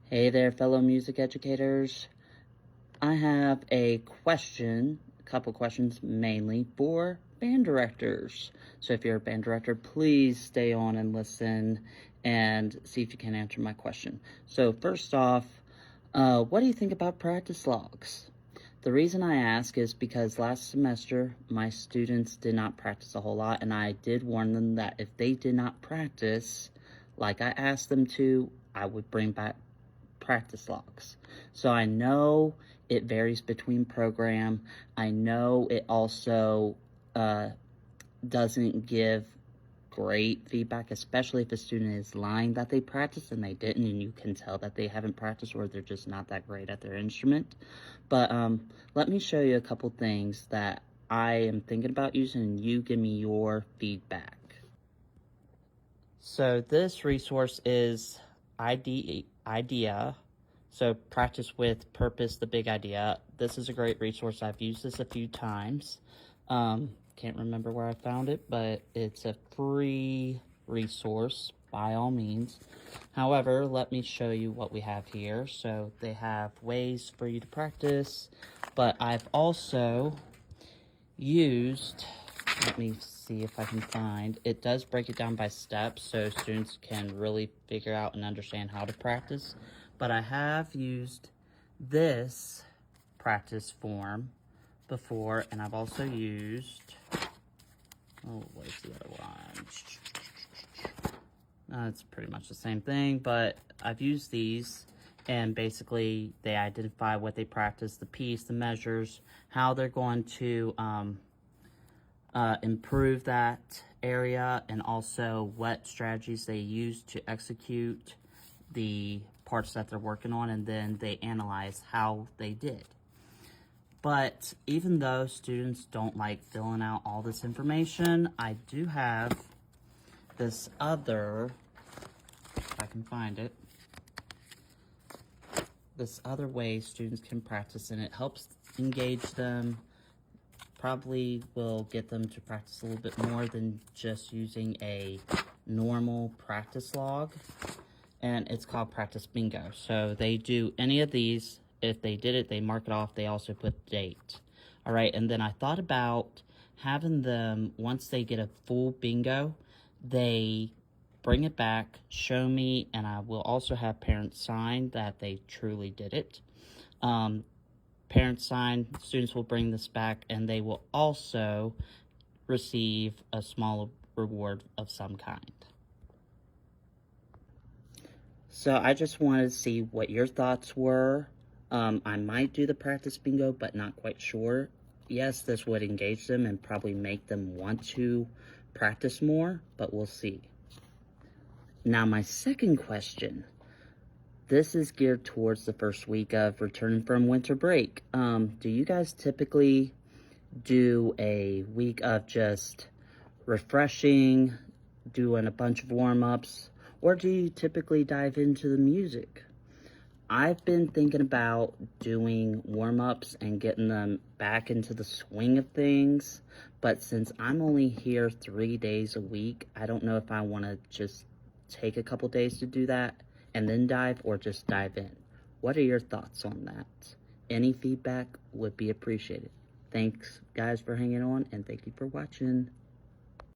Hey there, fellow music educators. I have a couple questions mainly for band directors. So if you're a band director, please stay on and listen and see if you can answer my question. So first off, what do you think about practice logs? The reason I ask is because last semester my students did not practice a whole lot, and I did warn them that if they did not practice like I asked them to, I would bring back practice logs. So I know it varies between program. I know it also doesn't give great feedback, especially if a student is lying that they practiced and they didn't, and you can tell that they haven't practiced or they're just not that great at their instrument. But let me show you a couple things that I am thinking about using, and you give me your feedback. So this resource is IDEA. So Practice with Purpose, the Big Idea. This is a great resource. I've used this a few times. Can't remember where I found it, but it's a free resource by all means. However, let me show you what we have here. So they have ways for you to practice, but I've also used, let me see if I can find, it does break it down by steps so students can really figure out and understand how to practice. But I have used this practice form before, and I've also used, oh, where's the other one? It's pretty much the same thing, but I've used these, and basically they identify what they practice, the piece, the measures, how they're going to improve that area, and also what strategies they use to execute the parts that they're working on, and then they analyze how they did. But even though students don't like filling out all this information, I do have this other, if I can find it, this other way students can practice, and it helps engage them, probably will get them to practice a little bit more than just using a normal practice log. And it's called Practice Bingo. So they do any of these. If they did it, they mark it off. They also put the date. All right, and then I thought about having them, once they get a full bingo, they bring it back, show me, and I will also have parents sign that they truly did it. Parents sign, students will bring this back, and they will also receive a small reward of some kind. So I just wanted to see what your thoughts were. I might do the practice bingo, but not quite sure. Yes, this would engage them and probably make them want to practice more, but we'll see. Now, my second question. This is geared towards the first week of returning from winter break. Do you guys typically do a week of just refreshing, doing a bunch of warm-ups, or do you typically dive into the music? I've been thinking about doing warm-ups and getting them back into the swing of things, but since I'm only here 3 days a week, I don't know if I want to just take a couple days to do that and then dive, or just dive in. What are your thoughts on that? Any feedback would be appreciated. Thanks, guys, for hanging on, and thank you for watching.